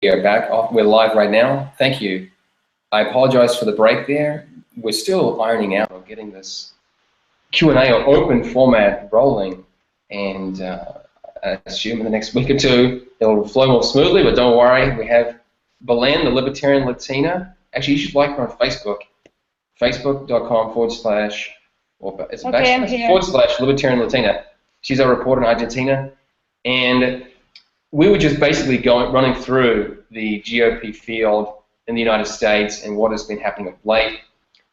are back. We're live right now. Thank you. I apologize for the break there. We're still ironing out or getting this Q&A or open format rolling, and I assume in the next week or two it'll flow more smoothly, but don't worry. We have Belen, the Libertarian Latina. Actually, you should like her on Facebook, facebook.com/ or it's / Libertarian Latina. She's our reporter in Argentina, and we were just basically running through the GOP field in the United States and what has been happening of late.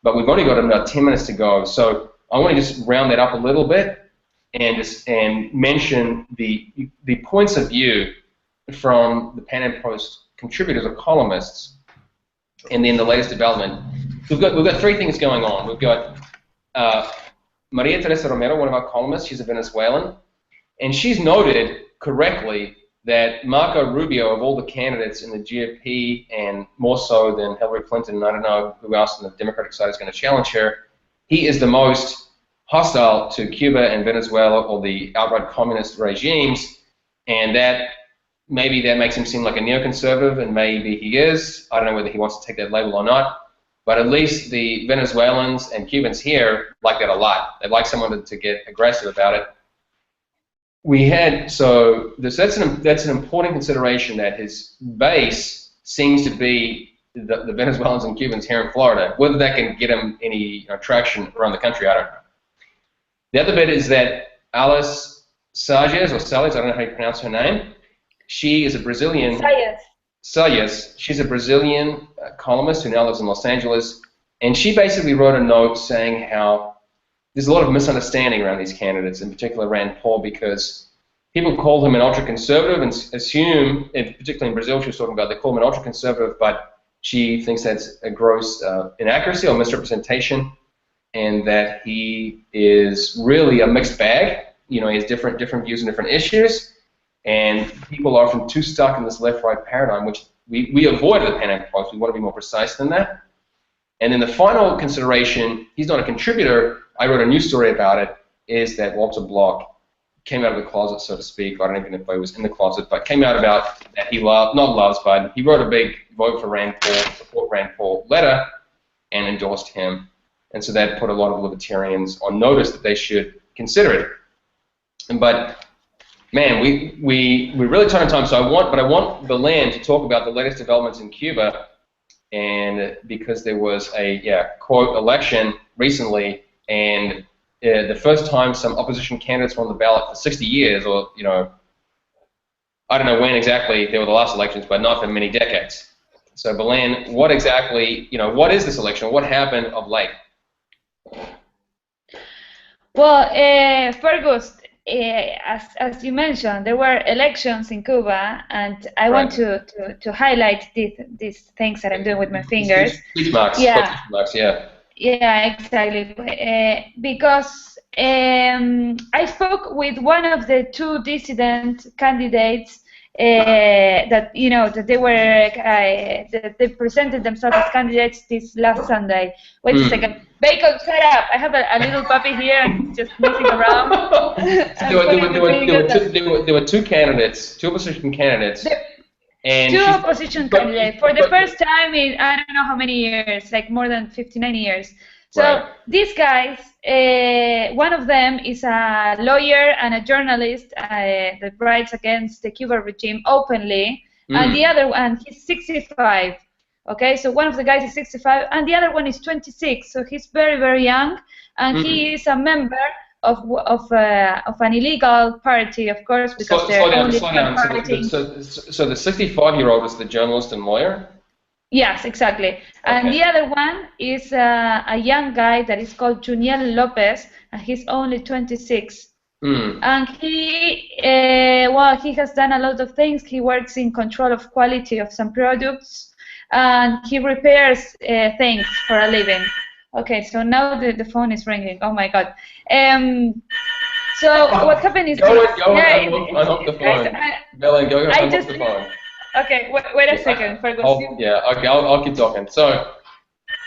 But we've only got about 10 minutes to go, so I want to just round that up a little bit and mention the points of view from the PanAm Post contributors or columnists, and then the latest development. We've got three things going on. We've got Maria Teresa Romero, one of our columnists. She's a Venezuelan, and she's noted correctly that Marco Rubio, of all the candidates in the GOP, and more so than Hillary Clinton, and I don't know who else on the Democratic side is going to challenge her, he is the most hostile to Cuba and Venezuela, or the outright communist regimes, and that maybe that makes him seem like a neoconservative, and maybe he is. I don't know whether he wants to take that label or not, but at least the Venezuelans and Cubans here like that a lot. They like someone to get aggressive about it. That's an important consideration, that his base seems to be the Venezuelans and Cubans here in Florida. Whether that can get him any traction around the country, I don't know. The other bit is that Alice Salles, I don't know how you pronounce her name. She is a Brazilian. Salles. She's a Brazilian columnist who now lives in Los Angeles, and she basically wrote a note saying how there's a lot of misunderstanding around these candidates, in particular Rand Paul, because people call him an ultra-conservative and assume, and particularly in Brazil, she was talking about, they call him an ultra-conservative, but she thinks that's a gross inaccuracy or misrepresentation, and that he is really a mixed bag. He has different views on different issues, and people are often too stuck in this left-right paradigm, which we avoid at the PanAm Post. We want to be more precise than that. And then the final consideration, he's not a contributor, I wrote a news story about it, is that Walter Block came out of the closet, so to speak. I don't even know if he was in the closet, but came out about that he but he wrote a big vote for Rand Paul, support Rand Paul letter, and endorsed him. And so that put a lot of libertarians on notice that they should consider it. But man, we're really tight on time, so I want Belen to talk about the latest developments in Cuba, and because there was a quote election recently, and the first time some opposition candidates were on the ballot for 60 years, or I don't know when exactly they were the last elections, but not for many decades. So Belen, what exactly, what is this election? What happened of late? Well, Fergus, as you mentioned, there were elections in Cuba, and I want to highlight these things that I'm doing with my fingers. Speech marks. Yeah. Marks, yeah. Yeah, exactly. Because I spoke with one of the two dissident candidates that they presented themselves as candidates this last Sunday. Wait a second, Bacon, shut up! I have a little puppy here and just moving around. There were two candidates, two opposition candidates. Two opposition candidates for the first time in I don't know how many years, like more than 59 years. So these guys, one of them is a lawyer and a journalist that writes against the Cuban regime openly, and the other one, he's 65. Okay, so one of the guys is 65, and the other one is 26. So he's very, very young, and he is a member of an illegal party, of course, because they're only party. So the 65-year-old is the journalist and lawyer? Yes, exactly. And the other one is a young guy that is called Juniel Lopez, and he's only 26. And he has done a lot of things. He works in control of quality of some products, and he repairs things for a living. Okay, so now the phone is ringing. Oh my God. So what happened is... Go unhook the phone. Belen, go unhook the phone. Okay, wait a second. I'll keep talking. So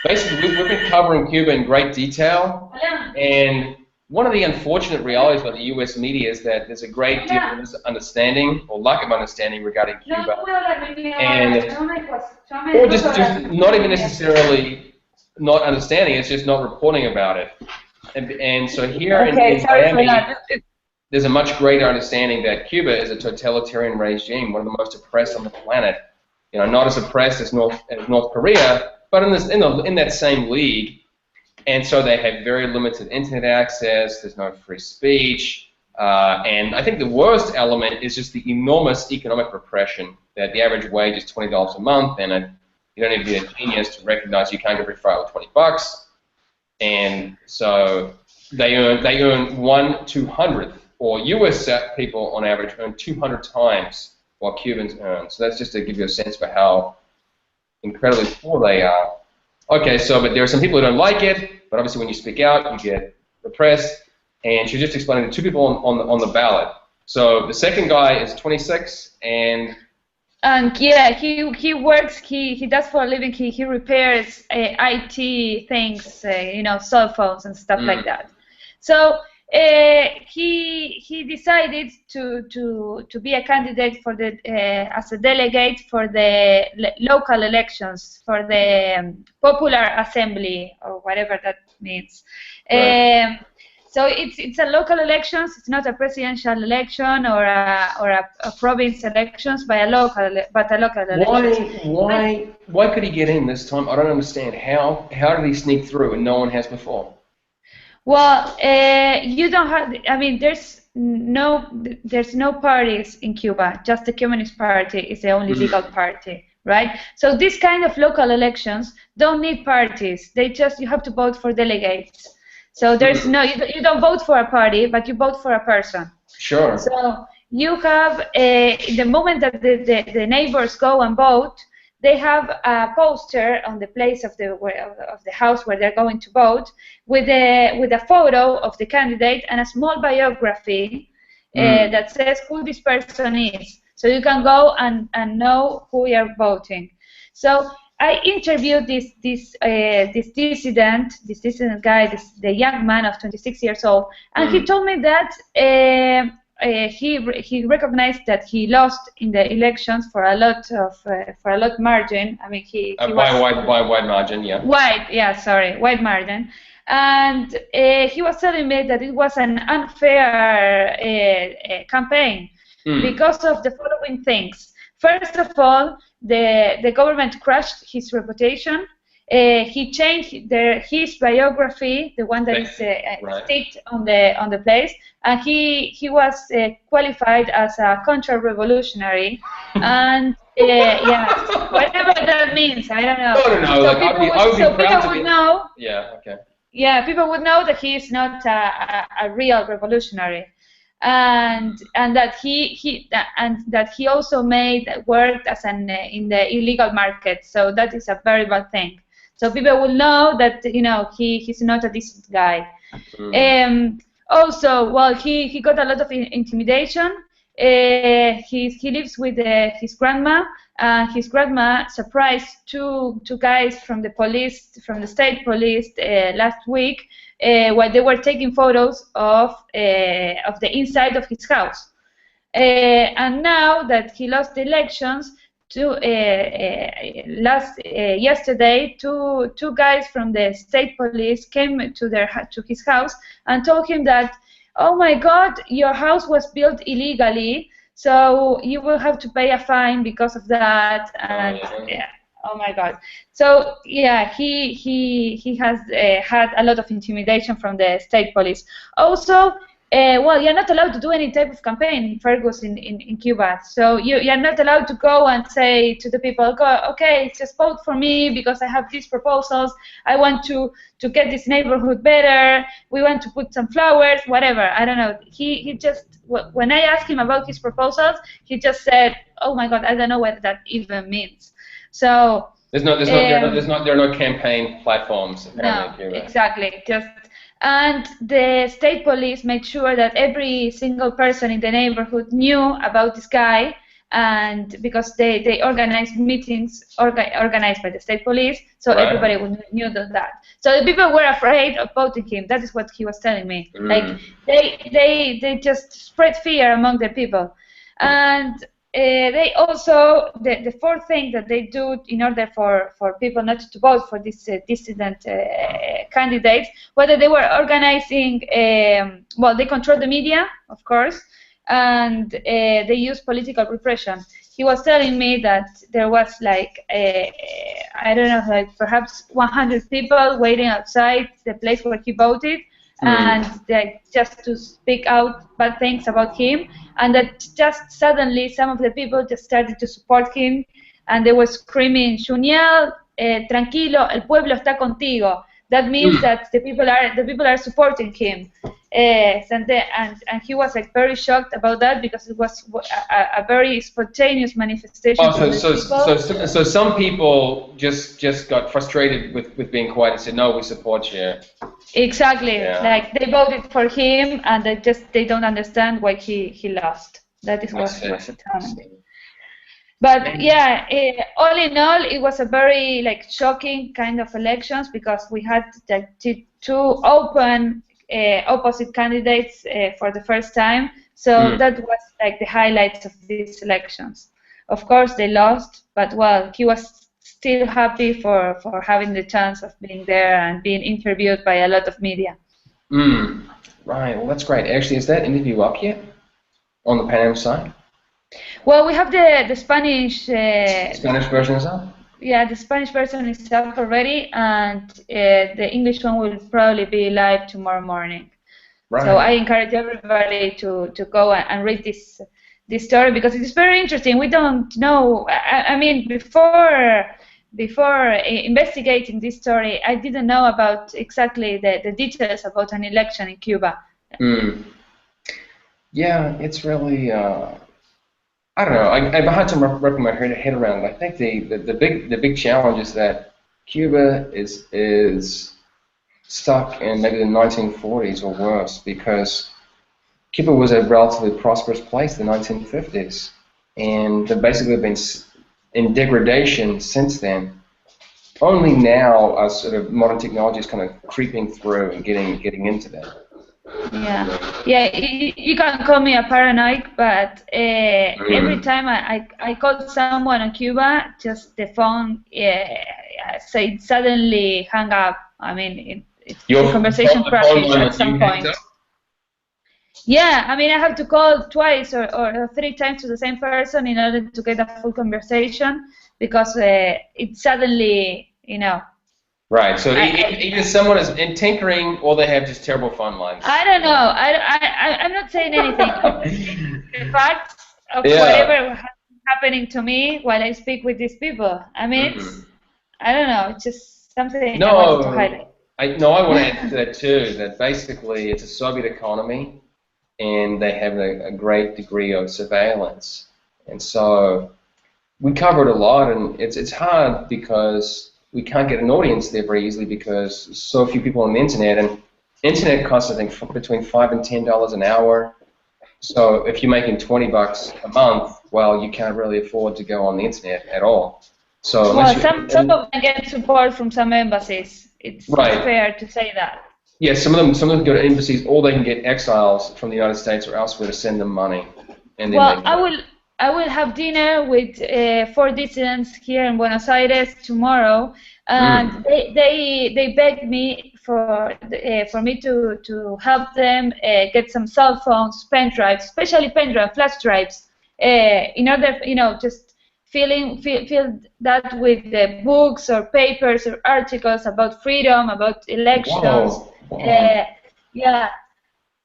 basically, we've been covering Cuba in great detail, and one of the unfortunate realities about the U.S. media is that there's a great deal of misunderstanding or lack of understanding regarding Cuba, and or just not even necessarily not understanding. It's just not reporting about it. And so here in Miami, there's a much greater understanding that Cuba is a totalitarian regime, one of the most oppressed on the planet. Not as oppressed as North Korea, but in that same league. And so they have very limited internet access. There's no free speech, and I think the worst element is just the enormous economic repression. That the average wage is $20 a month, and you don't need to be a genius to recognize you can't get refiled with $20. And so they earn 1/200th, or U.S. people on average earn 200 times what Cubans earn. So that's just to give you a sense for how incredibly poor they are. Okay, but there are some people who don't like it, but obviously when you speak out, you get repressed. And she's just explaining to two people on the ballot. So the second guy is 26, and yeah, he works. He does for a living. He repairs IT things, cell phones and stuff like that. So he decided to be a candidate for the as a delegate for the local elections, for the popular assembly, or whatever that means. Right. So it's a local elections. It's not a presidential election or a province elections, but a local election. Why could he get in this time? I don't understand. How did he sneak through and no one has before? Well, you don't have. I mean, there's no parties in Cuba. Just the Communist Party is the only legal party, right? So this kind of local elections don't need parties. You have to vote for delegates. So there's you don't vote for a party, but you vote for a person. Sure. So you have the moment that the neighbors go and vote, they have a poster on the place of the house where they're going to vote with a photo of the candidate and a small biography that says who this person is. So you can go and know who you're voting. So I interviewed this dissident guy, the young man of 26 years old, and he told me that he recognized that he lost in the elections for a lot margin. I mean, by wide margin, yeah. Wide margin, and he was telling me that it was an unfair campaign because of the following things. First of all, the government crushed his reputation. He changed his biography, the one that is staked on the place, and he was qualified as a counter-revolutionary, and whatever that means, I don't know. No. So people would know. Yeah. Okay. Yeah, people would know that he is not a real revolutionary. And that he also worked as in the illegal market, so that is a very bad thing. So people will know that he's not a decent guy. Also, well, he got a lot of intimidation. He lives with his grandma. His grandma surprised two guys from the state police last week while they were taking photos of the inside of his house. And now that he lost the elections, yesterday, two guys from the state police came to his house and told him that, oh my God, your house was built illegally, so you will have to pay a fine because of that. And oh my God. So yeah, he has had a lot of intimidation from the state police. Also, well, you're not allowed to do any type of campaign, Fergus, in Cuba. So you're not allowed to go and say to the people, okay, just vote for me because I have these proposals. I want to get this neighborhood better. We want to put some flowers, whatever. I don't know. He just, when I asked him about his proposals, he just said, oh my God, I don't know what that even means. So there are no campaign platforms. No, exactly. And the state police made sure that every single person in the neighborhood knew about this guy, and because they organized meetings organized by the state police, so everybody knew that. So the people were afraid of voting him. That is what he was telling me. Like they just spread fear among the people, and they also the fourth thing that they do in order for people not to vote for this dissident candidates, whether they were organizing. Well, they control the media, of course. And they use political repression. He was telling me that there was like, I don't know, like perhaps 100 people waiting outside the place where he voted, and just to speak out bad things about him, and that just suddenly some of the people just started to support him, and they were screaming, Juniel, tranquilo, el pueblo está contigo. That means that the people are supporting him. And he was like very shocked about that because it was a very spontaneous manifestation. Oh, so some people just got frustrated with being quiet and said, no, we support you. Exactly. Yeah. Like they voted for him, and they don't understand why he lost. That is what he was telling me. But yeah, all in all, it was a very like shocking kind of elections because we had like two open opposite candidates for the first time. So that was like the highlights of these elections. Of course, they lost, but well, he was still happy for having the chance of being there and being interviewed by a lot of media. Right. Well, that's great. Actually, is that interview up yet on the PanAm site? Well, we have the Spanish. Spanish version is up? Yeah, the Spanish version is up already, and the English one will probably be live tomorrow morning. Right. So I encourage everybody to go and read this story because it is very interesting. We don't know. I mean, before investigating this story, I didn't know about exactly the details about an election in Cuba. Yeah, it's really. I don't know. I've had to wrap my head around it. I think the big challenge is that Cuba is stuck in maybe the 1940s or worse, because Cuba was a relatively prosperous place in the 1950s, and they've basically been in degradation since then. Only now are sort of modern technologies kind of creeping through and getting into that. Yeah. You can call me a paranoid, but every time I call someone on Cuba, just the phone suddenly hung up. I mean, the conversation crashes at some point. Yeah, I mean, I have to call twice or 3 times to the same person in order to get a full conversation because it suddenly, Right. So either someone is tinkering, or they have just terrible phone lines. I don't know. I'm not saying anything. The facts of whatever happening to me while I speak with these people. I mean, I don't know. It's just something I wanted to highlight. I want to add to that too. That basically it's a Soviet economy, and they have a great degree of surveillance, and so we covered a lot, and it's hard because we can't get an audience there very easily because so few people on the internet, and internet costs I think between $5 and $10 an hour. So if you're making $20 a month, well, you can't really afford to go on the internet at all. So some of them get support from some embassies. It's fair to say that. Yeah, some of them go to embassies, or they can get exiles from the United States or elsewhere to send them money. And then I will have dinner with 4 dissidents here in Buenos Aires tomorrow, and they begged me for me to help them get some cell phones, pen drives, especially pen drive, flash drives, in order, just fill that with books or papers or articles about freedom, about elections. Wow. Yeah.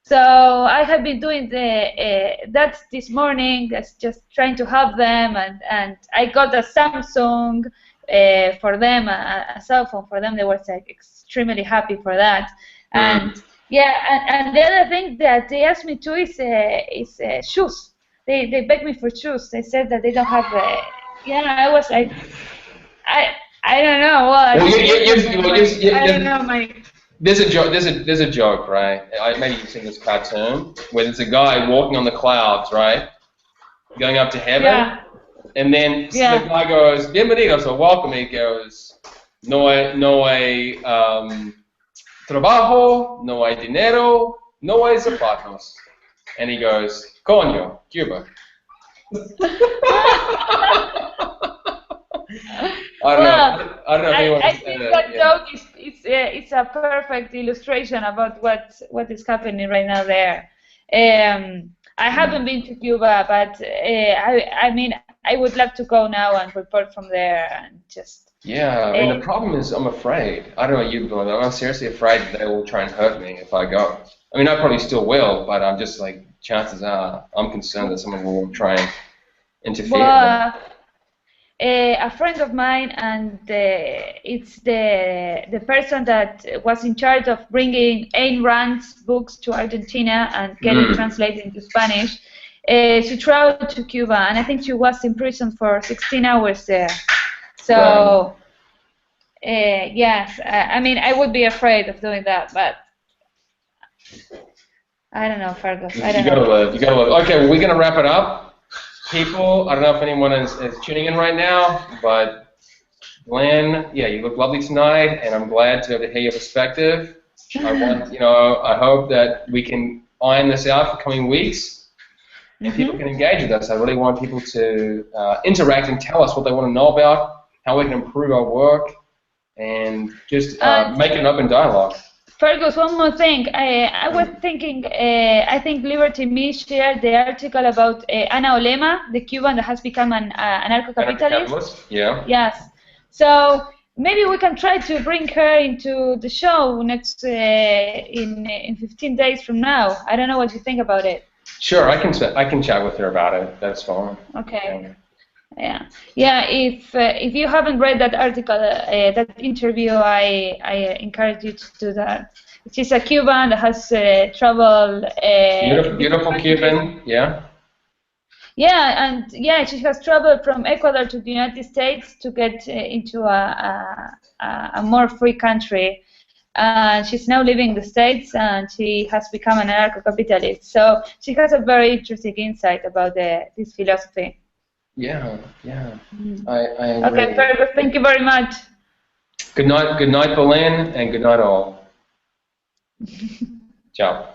So I have been doing that this morning, just trying to help them, and I got a Samsung for them, a cell phone for them. They were like extremely happy for that, and and the other thing that they asked me to is shoes. They begged me for shoes. They said that they don't have. I was like, I don't know. Well, I don't know my. There's a joke, right? Maybe you've seen this cartoon where there's a guy walking on the clouds, right? going up to heaven. Yeah. And then the guy goes, bienvenido, so welcome. He goes, no hay trabajo, no hay dinero, no hay zapatos. And he goes, coño, Cuba. I don't know if anyone. I think that joke it's a perfect illustration about what is happening right now there. I haven't been to Cuba, but I mean, I would love to go now and report from there and just. Yeah, I mean, the problem is I'm afraid. I don't know you, but I'm seriously afraid that they will try and hurt me if I go. I mean, I probably still will, but I'm just like, chances are, I'm concerned that someone will try and interfere. Well, a friend of mine, and it's the person that was in charge of bringing Ayn Rand's books to Argentina and getting translated into Spanish. She traveled to Cuba, and I think she was in prison for 16 hours there. So, yes, I mean, I would be afraid of doing that, but I don't know, Fergus. I don't know. You gotta live. Okay, well, we're gonna wrap it up. People, I don't know if anyone is tuning in right now, but Belén, yeah, you look lovely tonight, and I'm glad to be able to hear your perspective. I hope that we can iron this out for coming weeks, and people can engage with us. I really want people to interact and tell us what they want to know about, how we can improve our work, and just make an open dialogue. Fergus, one more thing. I was thinking, I think Liberty.me shared the article about Ana Olema, the Cuban that has become an anarcho-capitalist. Yeah. Yes. So maybe we can try to bring her into the show next in 15 days from now. I don't know what you think about it. Sure, I can chat with her about it. That's fine. Okay. Yeah. If you haven't read that article, that interview, I encourage you to do that. She's a Cuban that has traveled. Beautiful Cuban, yeah. Yeah, and she has traveled from Ecuador to the United States to get into a more free country. She's now living in the States, and she has become an anarcho-capitalist. So she has a very interesting insight about this philosophy. Yeah. I agree. Okay, Fergus, thank you very much. Good night, Belén, and good night all. Ciao.